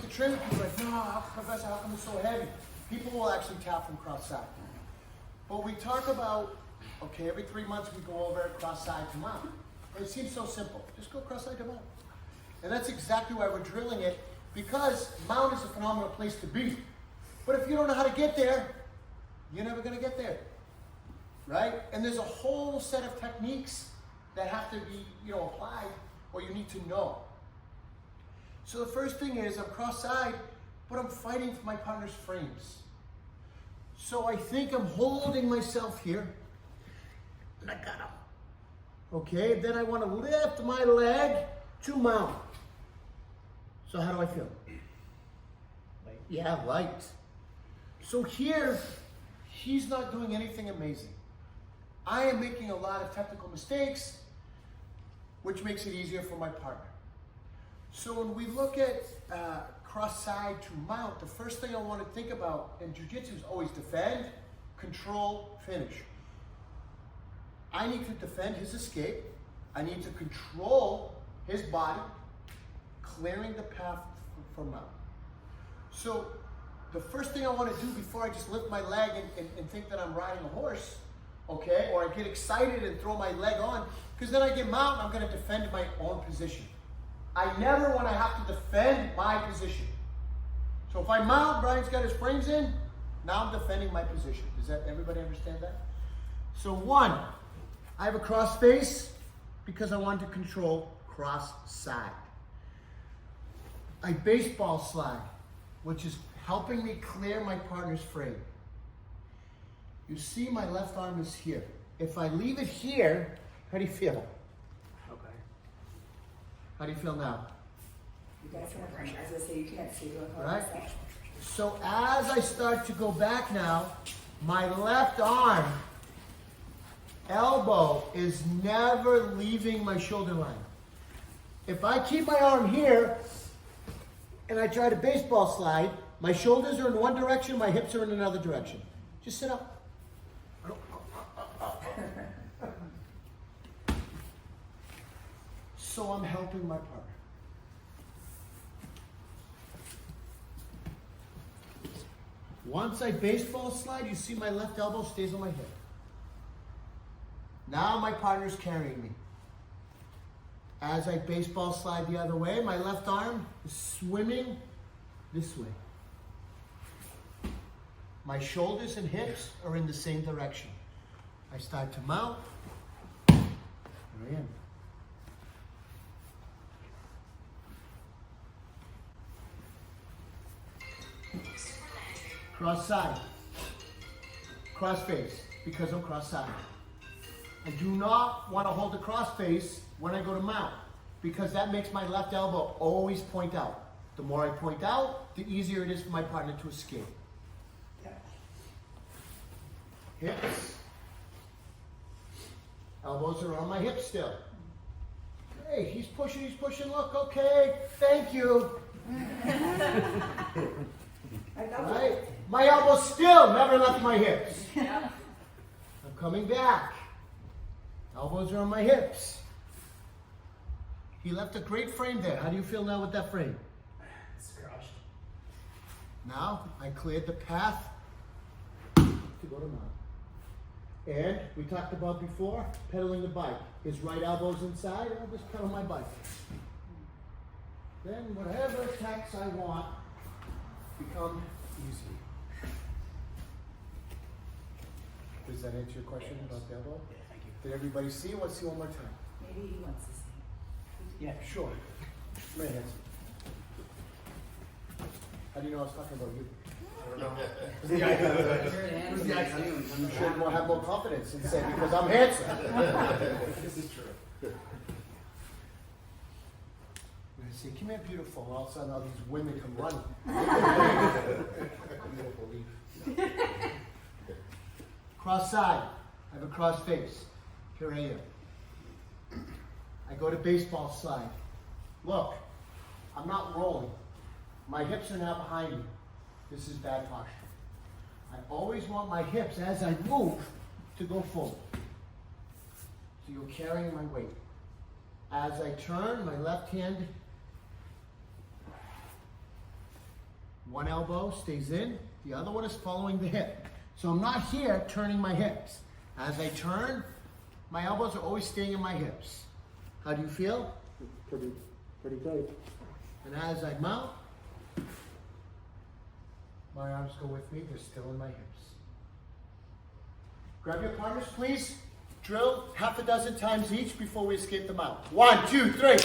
to train with people like, no, Professor, how come it's so heavy? People will actually tap from cross-side. But we talk about, okay, every 3 months we go over cross-side to mount. It seems so simple. Just go cross-side to mount. And that's exactly why we're drilling it, because mount is a phenomenal place to be. But if you don't know how to get there, you're never going to get there, right? And there's a whole set of techniques that have to be, applied, or you need to know. So the first thing is I'm cross-side, but I'm fighting for my partner's frames. So I think I'm holding myself here, and I got him. Okay, then I want to lift my leg to mount. So how do I feel? Light. Yeah, light. So here, he's not doing anything amazing. I am making a lot of technical mistakes, which makes it easier for my partner. So when we look at cross-side to mount, the first thing I want to think about in Jiu-Jitsu is always defend, control, finish. I need to defend his escape. I need to control his body, clearing the path for mount. So the first thing I want to do before I just lift my leg and think that I'm riding a horse, okay, or I get excited and throw my leg on, because then I get mount and I'm going to defend my own position. I never want to have to defend my position. So if I mount, Brian's got his frames in, now I'm defending my position. Does that everybody understand that? So one, I have a cross face because I want to control cross side. I baseball slide, which is helping me clear my partner's frame. You see my left arm is here. If I leave it here, how do you feel? Okay. How do you feel now? You guys have pressure. As I say, you can't see what Right? So as I start to go back now, my left arm, elbow is never leaving my shoulder line. If I keep my arm here and I try to baseball slide, my shoulders are in one direction, my hips are in another direction. Just sit up. So I'm helping my partner. Once I baseball slide, you see my left elbow stays on my hip. Now my partner's carrying me. As I baseball slide the other way, my left arm is swimming this way. My shoulders and hips are in the same direction. I start to mount. There I am. Cross side. Cross face, because I'm cross side. I do not want to hold the cross face when I go to mount, because that makes my left elbow always point out. The more I point out, the easier it is for my partner to escape. Hips. Elbows are on my hips still. Hey, he's pushing, look, okay, thank you. Right? My elbows still never left my hips. I'm coming back. Elbows are on my hips. He left a great frame there. How do you feel now with that frame? It's crushed. Now I cleared the path to go to mount. And we talked about before, pedaling the bike. His right elbow's inside, and I'll just pedal my bike. Then whatever attacks I want become easy. Does that answer your question about the elbow? Yeah, thank you. Did everybody see? Let's see one more time. Maybe he wants to see. Yeah. Sure. Right hands. How do you know I was talking about you? I don't know. Who's the icon? Who's the icon? You should have more confidence and say, because I'm handsome. This is true. I say, come here, beautiful. All of a sudden, all these women come running. You won't believe. Cross side. I have a cross face. Here I am. I go to baseball slide. Look, I'm not rolling. My hips are now behind me. This is bad posture. I always want my hips, as I move, to go forward. So you're carrying my weight. As I turn, my left hand One elbow stays in, the other one is following the hip. So I'm not here turning my hips. As I turn, my elbows are always staying in my hips. How do you feel? Pretty good. And as I mount, my arms go with me, they're still in my hips. Grab your partners, please. Drill half a dozen times each before we escape the mount. 1, 2, 3.